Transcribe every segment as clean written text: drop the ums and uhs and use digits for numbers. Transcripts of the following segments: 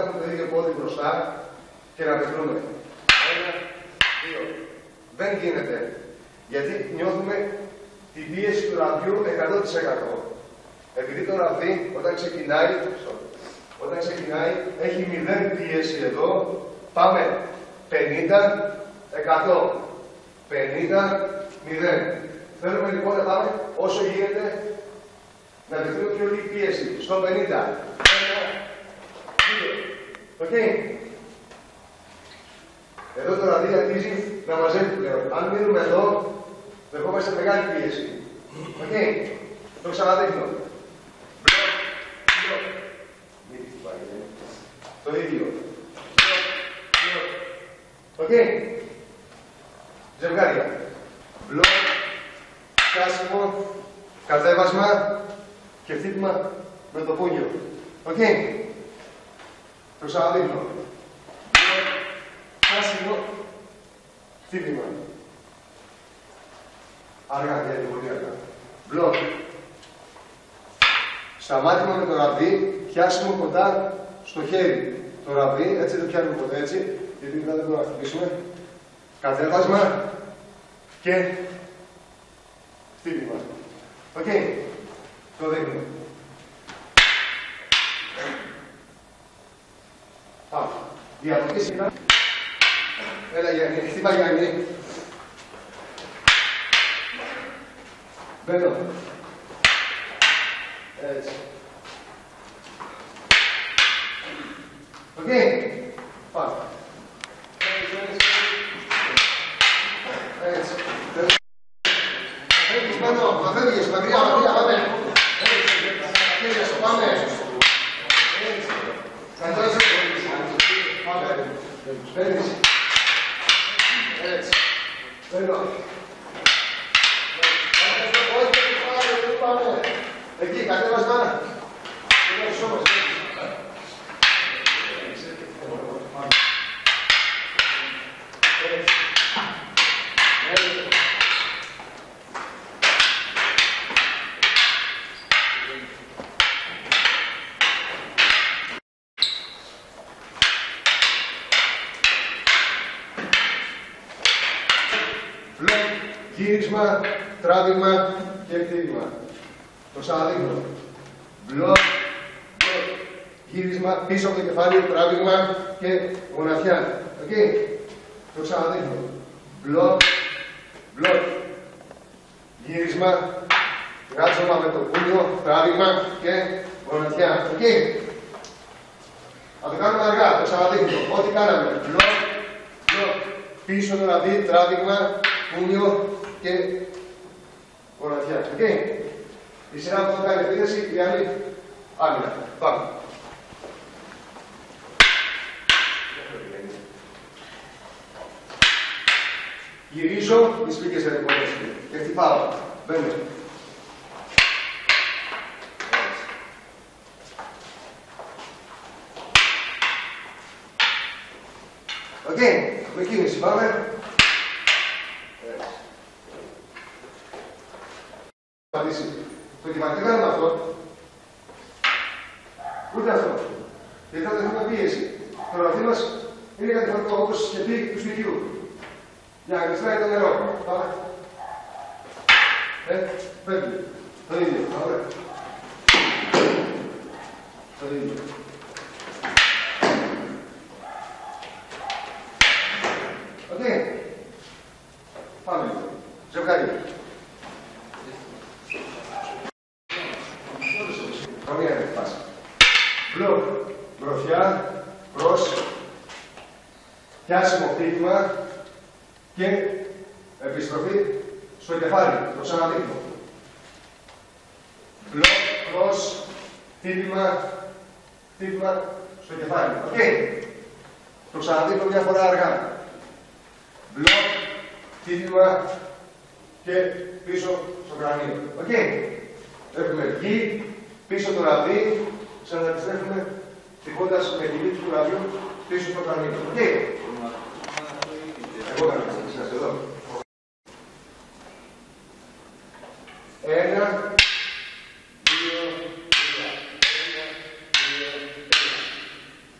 έχουμε το ίδιο πόδι μπροστά και να μετρούμε. 1, 2. Δεν γίνεται. Γιατί νιώθουμε την πίεση του ραβδιού 100%. Επειδή το ραβδί όταν ξεκινάει έχει 0 πίεση εδώ, πάμε 50, 100. 50, 0. Θέλουμε λοιπόν να πάμε όσο γίνεται να μετρήσουμε πιο λίγη πίεση. Στο 50. 1, 2. Οκ. Εδώ το ραβδί αρχίζει να μαζεύει πλέον. Αν μείνουμε εδώ, δεχόμαστε μεγάλη πίεση. Οκ. Το ξαναδείχνω. Το ίδιο. Οκ. Ζευγάρια. Μπλοκ, χάσιμο, κατέβασμα και χτύπημα με το πούντιο. Οκ. Το ξαναδείχνω. Μπλοκ, χάσιμο, χτύπημα. Αργά, γιατί πολύ αργά. Μπλοκ. Σταμάτημα με το ραβδί, πιάσιμο κοντά στο χέρι. Το ραβδί, έτσι δεν πιάνουμε ποτέ έτσι, γιατί μετά δεν μπορούμε να χτυπήσουμε. Κατέβασμα και χτύπημα. Οκ. Το δείχνουμε. Πάμε. Διαδοχή σειρά. Έλα Γιάννη, χτύπα Γιάννη. Μπαίνω. Έτσι. Οκ. Πάμε. Έτσι. Φεύγεις πάνω, μα φεύγεις, μακριά, πάμε. Έτσι, πάμε. Έτσι. Κατώσε. Πάμε. Φεύγεις. Έτσι. Φεύγω. Πάμε. Εκεί, κατέβασμα. Γύρισμα, τράβηγμα και χτύπημα. Το ξαναδείχνω. Μπλοκ, γύρισμα, πίσω από το κεφάλι, τράβηγμα και γονατιά. Οκ. Το ξαναδείχνω. Μπλοκ, γύρισμα, γάτσομα με το πούλιο, τράβηγμα και γονατιά. Οκ. Θα το κάνουμε αργά, το ξαναδείχνω. Ό,τι κάναμε. Μπλοκ, πίσω το ραβδί, τράβηγμα, πούλιο και γονατιά. Οκ. Η σειρά που θα κάνει επίθεση, η άλλη άμυνα. Πάμε. Γυρίζω, τις πήκες δεν υποδέσαι. Και χτυπάω. Μπαίνω. Οκ. Με κίνηση πάμε. Το κεφάλι δεν κάνουμε αυτό. Ούτε αυτό. Γιατί θα έχουμε πίεση. Το ραβδί μας είναι κατηφορικό όπως η σκεπή του σπιτιού. Για να κλειστράει το νερό. Πάμε. Φεύγει. Το ίδιο. Ωραία. Το ίδιο. Οκ. Πάμε λίγο. Ζευγάρι. Καμία δεν έχει Μπλοκ, μπροστιά, μπρος, πιάσιμο χτύπημα και επιστροφή στο κεφάλι. Το ξαναδείχνω. Μπλοκ, μπρος, χτύπημα στο κεφάλι. Οκ. Το ξαναδείχνω μια φορά αργά. Μπλοκ, χτύπημα και πίσω στο κρανίο. Οκ. Έχουμε γη, πίσω το ραβδί, ξαναεπιστρέφουμε τυχώντας με γυλί του ραβδιού πίσω στο κρανίο. Οκ. Εγώ θα σας εδώ. 1, 2, 3. 1, 2, 3.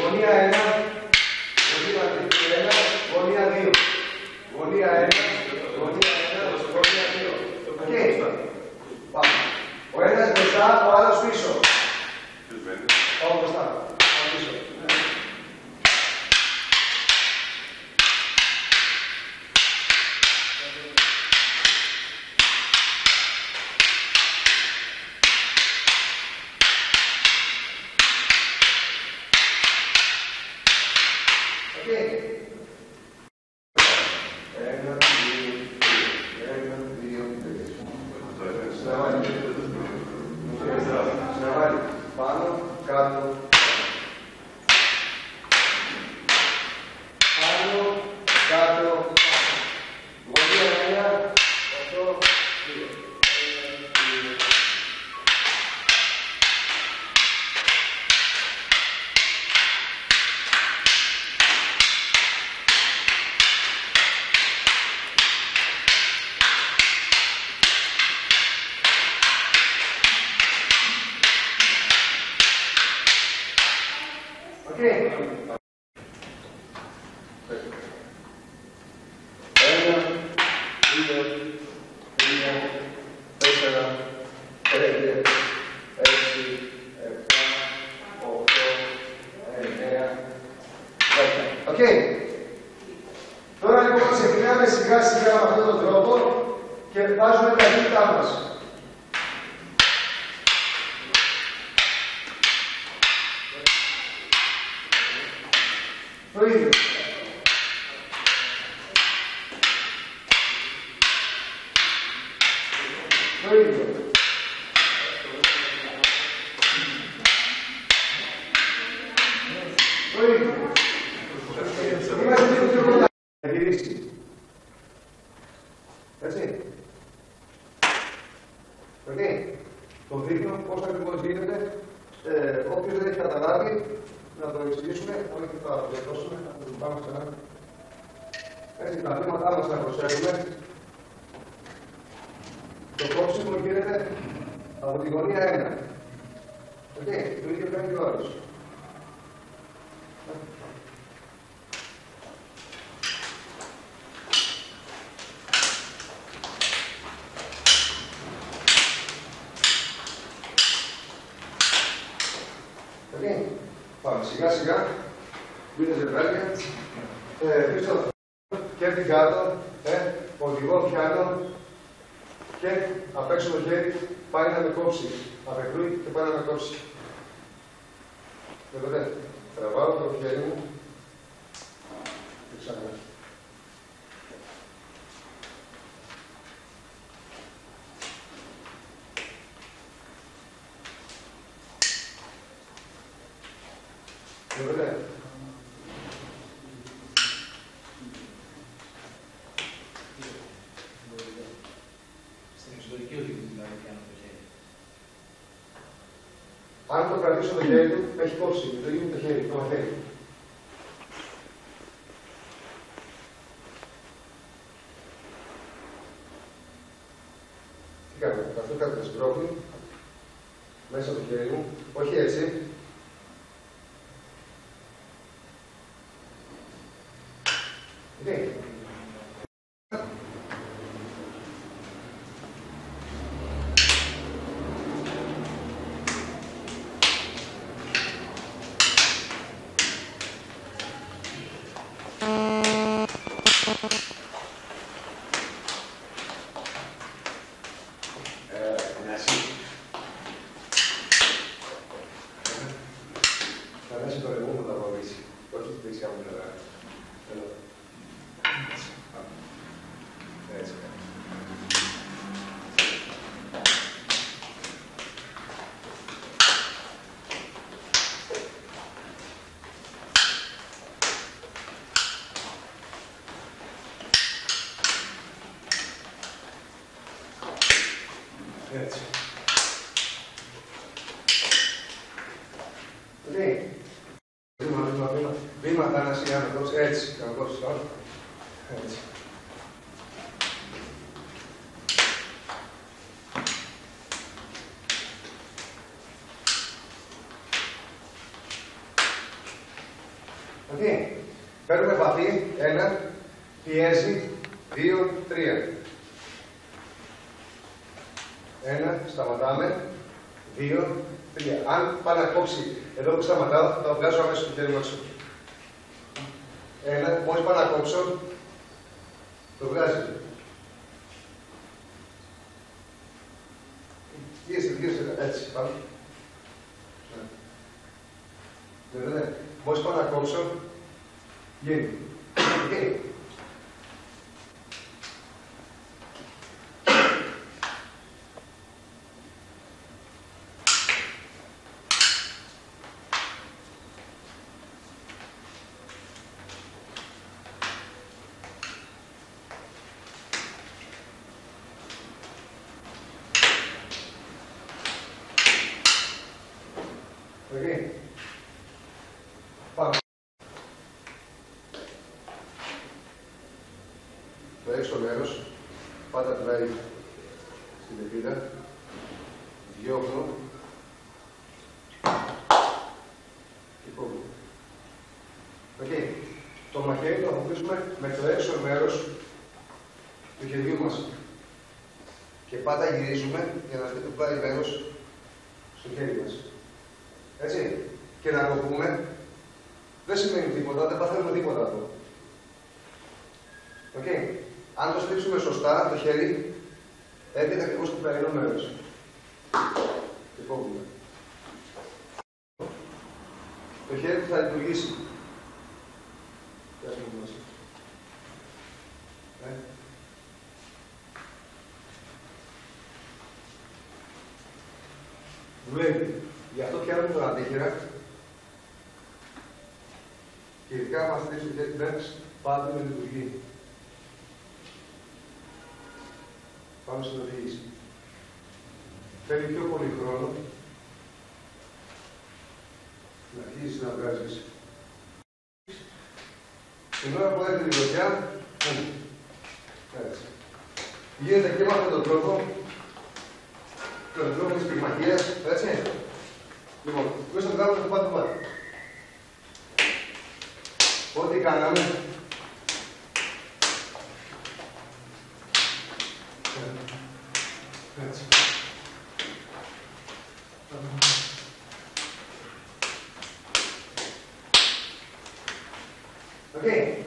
Γωνία 1, γωνία 2. Γωνία 1, γωνία 1, γωνία 2. Οκ. Πάμε. Ο ένας μπροστά, ο άλλος πίσω. Πάμε μπροστά. Πάμε πίσω. Πάνω, κάτω. Πάνω, κάτω. Γωνία 1, 8, 2. Οκ. 1, 2, 3, 4, 5, 6, 7, 8, 9, 10. Οκ. Τώρα λοιπόν ξεκινάμε σιγά σιγά με αυτόν τον τρόπο και βάζουμε τα χείλητά μας. Το ίδιο. Το ίδιο. Το ίδιο. Είμαστε λίγο πιο κοντά. Θα γυρίσει. Έτσι. Οκ. Το δείχνω πώς ακριβώς γίνεται. Όποιος δεν έχει καταλάβει, να το εξηγήσουμε, όχι και θα το διορθώσουμε, να το πάμε ξανά. Έτσι, τα βήματά μας να προσέχουμε. Το κόψιμο γίνεται από τη γωνία 1. Οκ, το ίδιο κάνει και ο άλλος. Πάμε σιγά σιγά, μπείτε ζευγάρια, πίσω κέρδη κάτω, οδηγό πιάνω και απ' έξω το χέρι πάει να με κόψει. Απεκτούει και πάει να με κόψει. Βλέπετε, τραβάω το χέρι μου και ξανά. Βλέπετε. Στην εξωτερική οδηγή δηλαδή πιάνω το χέρι. Αν το κρατήσω το χέρι του, έχει κόψει. Το ίδιο το χέρι, το μαθαίνει. Τι κάνω, αυτό κάτι με σπρώχνει μέσα από το χέρι μου, όχι έτσι. Έτσι. Okay. Βήμα, Θανάση, άνοδος, έτσι, καλώς, έτσι. Okay. Παίρνουμε επαφή, 1, πιέζει, 2, 3. 1, σταματάμε, 2, 3. Αν πάει να κόψει εδώ που σταματάω, θα το βγάζω αμέσως το χέρι μου έξω. 1, μόλις πάω να κόψω, το βγάζει. Γύριστε, έτσι, πάμε. Ναι. Μόλις πάω να κόψω, γίνει. Okay. Okay. Πάμε. Το έξω μέρος, πάντα πλάι στην πεπίδα, διώχνω και κόβω. Okay. Το μαχαίρι το αποκτήσουμε με το έξω μέρος του χεριού μας. Και πάντα γυρίζουμε για να δείτε το πλάι μέρος στο χέρι μας. Έτσι. Και να κοπούμε δεν σημαίνει τίποτα, δεν παθαίνουμε τίποτα αυτό. Okay. Αν το στρίψουμε σωστά, το χέρι έρχεται ακριβώς στο πλαϊνό μέρος. Και κόβουμε. Το χέρι θα λειτουργήσει. Δουλεύει. Γι' αυτό πιάνουμε τον αντίχειρα και ειδικά μας στρίψει το χέρι μπέρξ, πάντα με λειτουργεί. Πάμε στην οδήγηση. Θέλει πιο πολύ χρόνο να αρχίσεις να βγάζεις. Την ώρα που έρχεται η γροτιά, έτσι. Γίνεται και με αυτόν τον τρόπο, τον τρόπο της πυγμαχίας, έτσι. Λοιπόν, μέσα στο κάνουμε το πάτη. Ό,τι κάναμε, έτσι. Okay.